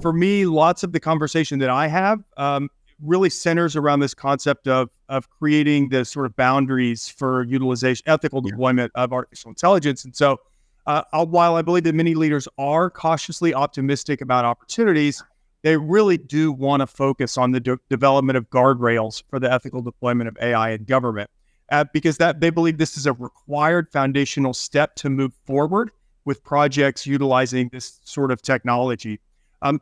for me, lots of the conversation that I have really centers around this concept of creating the sort of boundaries for utilization, ethical deployment of artificial intelligence. And so while I believe that many leaders are cautiously optimistic about opportunities, they really do want to focus on the development of guardrails for the ethical deployment of AI in government, because they believe this is a required foundational step to move forward with projects utilizing this sort of technology.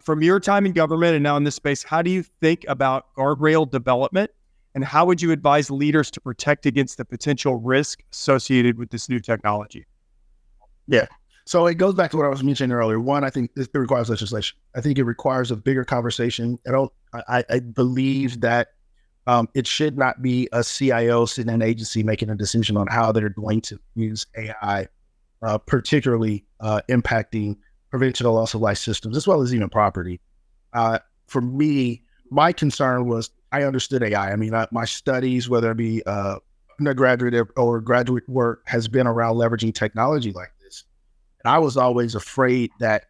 From your time in government and now in this space, how do you think about guardrail development, and how would you advise leaders to protect against the potential risk associated with this new technology? Yeah. So it goes back to what I was mentioning earlier. One, I think it requires legislation. I think it requires a bigger conversation. I believe that it should not be a CIO sitting in an agency making a decision on how they're going to use AI, particularly impacting prevention of loss of life systems, as well as even property. For me, my concern was I understood AI. I mean, my studies, whether it be undergraduate or graduate work, has been around leveraging technology like this. And I was always afraid that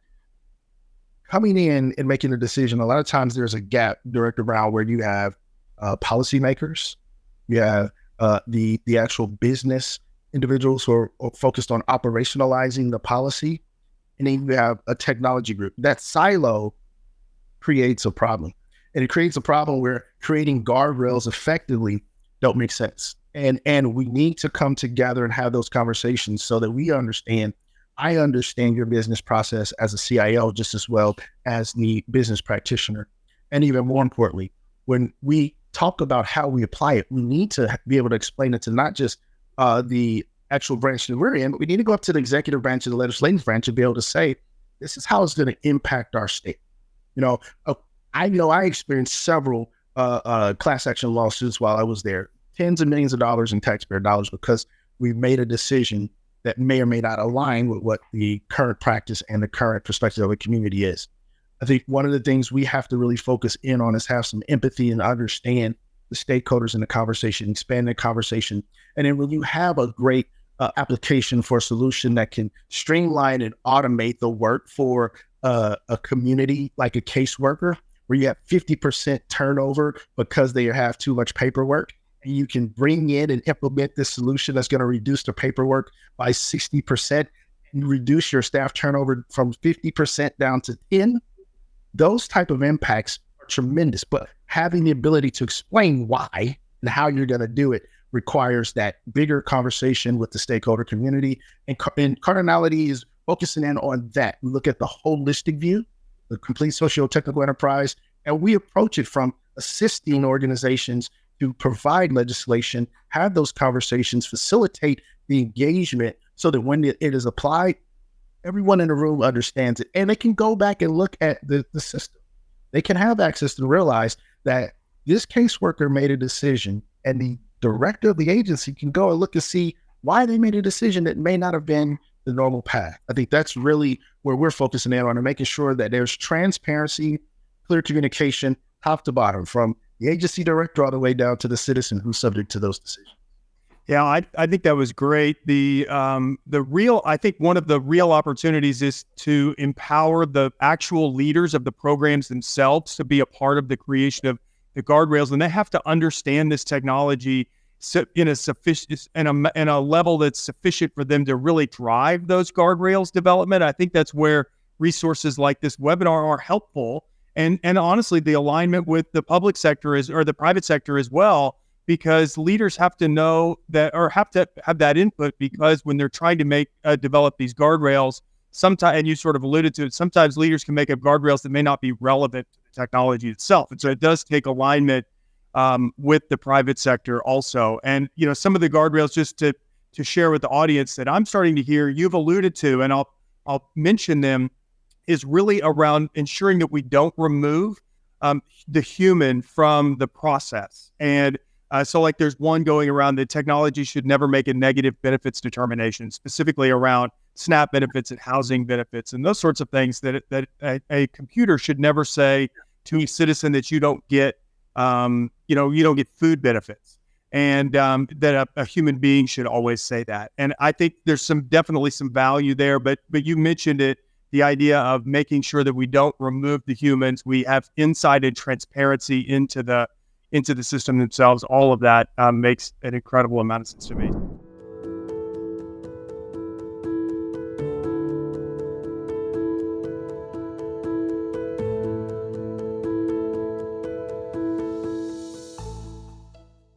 coming in and making a decision, a lot of times there's a gap, Director Brown, where you have policymakers, you have the actual business individuals who are focused on operationalizing the policy, and then you have a technology group. That silo creates a problem. And it creates a problem where creating guardrails effectively don't make sense. And we need to come together and have those conversations so that we understand, I understand your business process as a CIO just as well as the business practitioner. And even more importantly, when we talk about how we apply it, we need to be able to explain it to not just the actual branch that we're in, but we need to go up to the executive branch and the legislative branch and be able to say, this is how it's going to impact our state. I experienced several class action lawsuits while I was there, tens of millions of dollars in taxpayer dollars, because we made a decision that may or may not align with what the current practice and the current perspective of the community is. I think one of the things we have to really focus in on is have some empathy and understand the stakeholders in the conversation, expand the conversation. And then when you have a great application for a solution that can streamline and automate the work for a community, like a caseworker, where you have 50% turnover because they have too much paperwork, and you can bring in and implement this solution that's going to reduce the paperwork by 60% and reduce your staff turnover from 50% down to 10, those type of impacts are tremendous. But having the ability to explain why and how you're going to do it requires that bigger conversation with the stakeholder community. And Cardinality is focusing in on that. We look at the holistic view, the complete socio-technical enterprise, and we approach it from assisting organizations to provide legislation, have those conversations, facilitate the engagement so that when it is applied, everyone in the room understands it. And they can go back and look at the system. They can have access to realize that this caseworker made a decision, and the director of the agency can go and look and see why they made a decision that may not have been the normal path. I think that's really where we're focusing in on, and making sure that there's transparency, clear communication, top to bottom, from the agency director all the way down to the citizen who's subject to those decisions. Yeah, I think that was great. I think one of the real opportunities is to empower the actual leaders of the programs themselves to be a part of the creation of the guardrails, and they have to understand this technology in a level that's sufficient for them to really drive those guardrails development. I think that's where resources like this webinar are helpful, and honestly, the alignment with the public sector or the private sector as well, because leaders have to know that, or have to have that input, because when they're trying to develop these guardrails, sometimes, and you sort of alluded to it, sometimes leaders can make up guardrails that may not be relevant to the technology itself. And so it does take alignment with the private sector also. And, some of the guardrails, just to share with the audience that I'm starting to hear you've alluded to, and I'll mention them, is really around ensuring that we don't remove the human from the process. And so like there's one going around that technology should never make a negative benefits determination, specifically around SNAP benefits and housing benefits and those sorts of things, that a computer should never say to a citizen that you don't get, you don't get food benefits, and that a human being should always say that. And I think there's definitely some value there, but you mentioned it, the idea of making sure that we don't remove the humans, we have insight and transparency into the system themselves. All of that makes an incredible amount of sense to me.